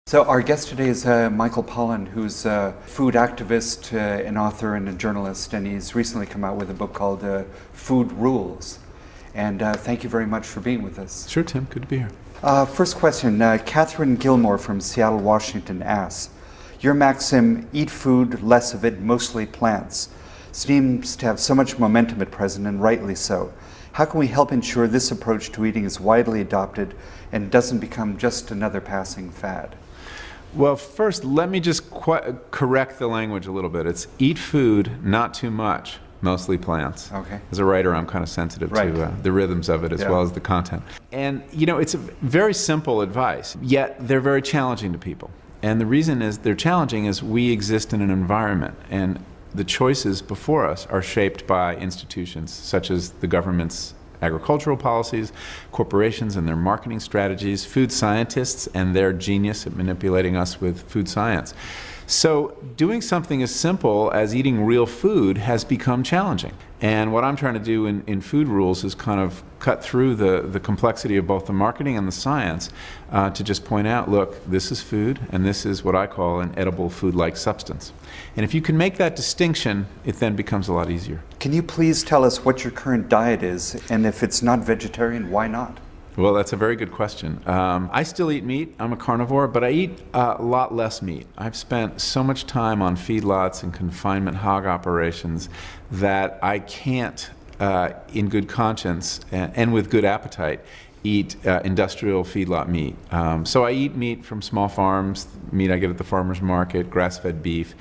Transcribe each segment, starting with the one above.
So our guest today is Michael Pollan, who's a food activist, an author, and a journalist, and he's recently come out with a book called Food Rules. And thank you very much for being with us. Sure, Tim. Good to be here. First question, Catherine Gilmore from Seattle, Washington asks, your maxim, eat food, less of it, mostly plants, seems to have so much momentum at present, and rightly so. How can we help ensure this approach to eating is widely adopted and doesn't become just another passing fad? Well, first, let me just correct the language a little bit. It's eat food, not too much, mostly plants. Okay. As a writer, I'm kind of sensitive to the rhythms of it as well as the content. And, you know, it's a very simple advice, yet they're very challenging to people. And the reason is they're challenging is we exist in an environment, and the choices before us are shaped by institutions such as the government's agricultural policies, corporations and their marketing strategies, food scientists and their genius at manipulating us with food science. So doing something as simple as eating real food has become challenging. And what I'm trying to do in Food Rules is kind of cut through the complexity of both the marketing and the science to just point out, look, this is food and this is what I call an edible food-like substance. And if you can make that distinction, it then becomes a lot easier. Can you please tell us what your current diet is, and if it's not vegetarian, why not? Well, that's a very good question. I still eat meat. I'm a carnivore, but I eat a lot less meat. I've spent so much time on feedlots and confinement hog operations that I can't, in good conscience and with good appetite, eat industrial feedlot meat. So I eat meat from small farms, meat I get at the farmer's market, grass-fed beef.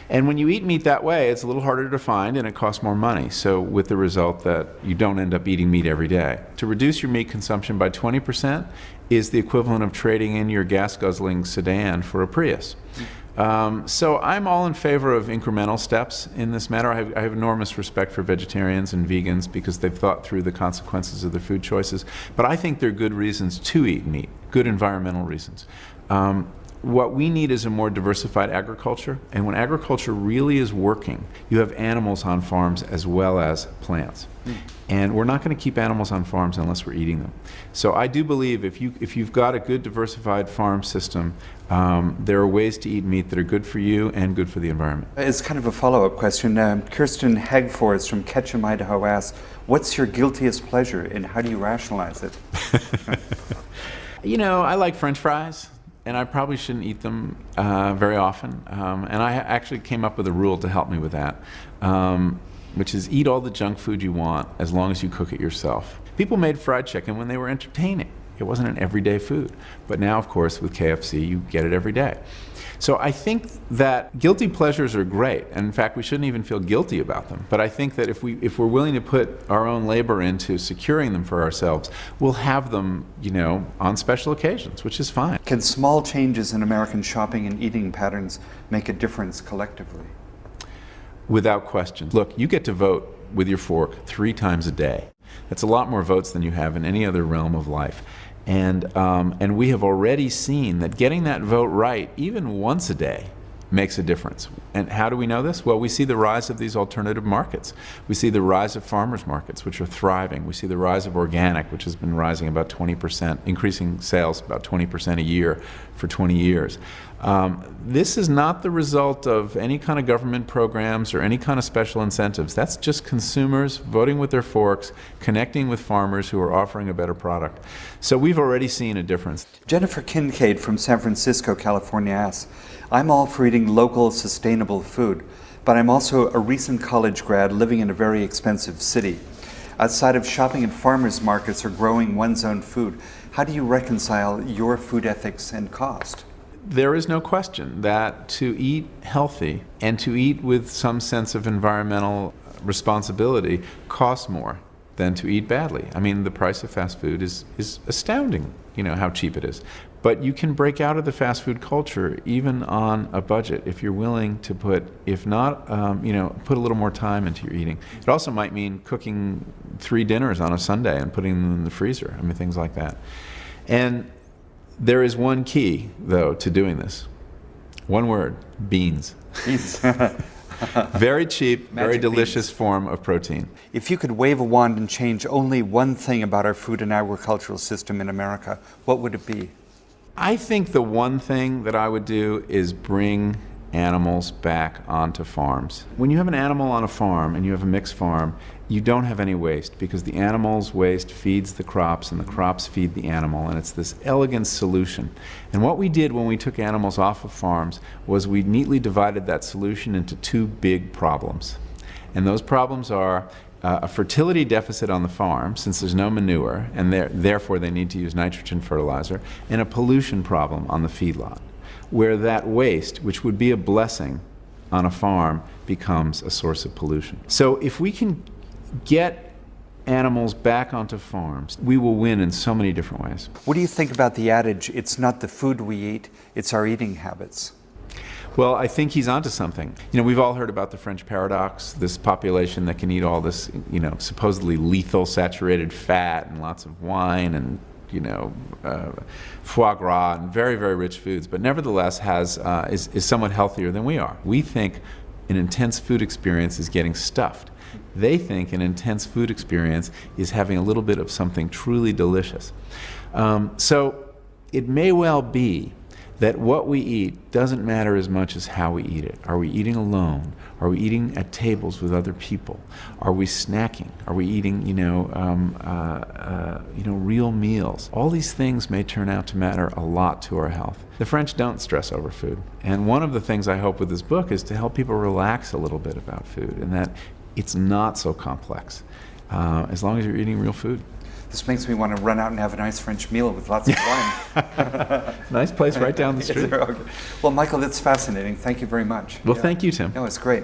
And when you eat meat that way, it's a little harder to find and it costs more money. So with the result that you don't end up eating meat every day. To reduce your meat consumption by 20% is the equivalent of trading in your gas-guzzling sedan for a Prius. So I'm all in favor of incremental steps in this matter. I have enormous respect for vegetarians and vegans because they've thought through the consequences of their food choices. But I think there are good reasons to eat meat, good environmental reasons. What we need is a more diversified agriculture, and when agriculture really is working, you have animals on farms as well as plants. And we're not going to keep animals on farms unless we're eating them. So I do believe if you've got a good diversified farm system, there are ways to eat meat that are good for you and good for the environment. It's kind of a follow-up question. Kirsten Hagforth from Ketchum, Idaho asks, what's your guiltiest pleasure and how do you rationalize it? You know, I like French fries. And I probably shouldn't eat them very often. And I actually came up with a rule to help me with that, which is eat all the junk food you want as long as you cook it yourself. People made fried chicken when they were entertaining. It wasn't an everyday food. But now, of course, with KFC, you get it every day. So I think that guilty pleasures are great. And in fact, we shouldn't even feel guilty about them. But I think that if we're willing to put our own labor into securing them for ourselves, we'll have them, you know, on special occasions, which is fine. Can small changes in American shopping and eating patterns make a difference collectively? Without question. Look, you get to vote with your fork 3 times a day. That's a lot more votes than you have in any other realm of life. And we have already seen that getting that vote right, even once a day, makes a difference. And how do we know this? Well, we see the rise of these alternative markets. We see the rise of farmers markets, which are thriving. We see the rise of organic, which has been rising about 20%, increasing sales about 20% a year for 20 years. This is not the result of any kind of government programs or any kind of special incentives. That's just consumers voting with their forks, connecting with farmers who are offering a better product. So we've already seen a difference. Jennifer Kincaid from San Francisco, California asks, I'm all for eating local, sustainable food, but I'm also a recent college grad living in a very expensive city. Outside of shopping at farmers markets or growing one's own food, how do you reconcile your food ethics and cost? There is no question that to eat healthy and to eat with some sense of environmental responsibility costs more than to eat badly. I mean, the price of fast food is astounding, you know, how cheap it is. But you can break out of the fast food culture even on a budget if you're willing to put, if not, you know, put a little more time into your eating. It also might mean cooking 3 dinners on a Sunday and putting them in the freezer. I mean, things like that. And there is one key, though, to doing this. One word: beans. Beans. Very cheap, very delicious beans. Form of protein. If you could wave a wand and change only one thing about our food and agricultural system in America, what would it be? I think the one thing that I would do is bring animals back onto farms. When you have an animal on a farm and you have a mixed farm, you don't have any waste because the animal's waste feeds the crops and the crops feed the animal, and it's this elegant solution. And what we did when we took animals off of farms was we neatly divided that solution into two big problems. And those problems are a fertility deficit on the farm, since there's no manure, and therefore they need to use nitrogen fertilizer, and a pollution problem on the feedlot, where that waste, which would be a blessing on a farm, becomes a source of pollution. So if we can get animals back onto farms, we will win in so many different ways. What do you think about the adage, it's not the food we eat, it's our eating habits? Well, I think he's onto something. You know, we've all heard about the French paradox, this population that can eat all this, you know, supposedly lethal saturated fat and lots of wine and, you know, foie gras and very, very rich foods, but nevertheless is somewhat healthier than we are. We think an intense food experience is getting stuffed. They think an intense food experience is having a little bit of something truly delicious. So it may well be that what we eat doesn't matter as much as how we eat it. Are we eating alone? Are we eating at tables with other people? Are we snacking? Are we eating, real meals? All these things may turn out to matter a lot to our health. The French don't stress over food. And one of the things I hope with this book is to help people relax a little bit about food, and that it's not so complex, as long as you're eating real food. This makes me want to run out and have a nice French meal with lots of wine. Nice place right down the street. Well, Michael, that's fascinating. Thank you very much. Well, thank you, Tim. No, it's great.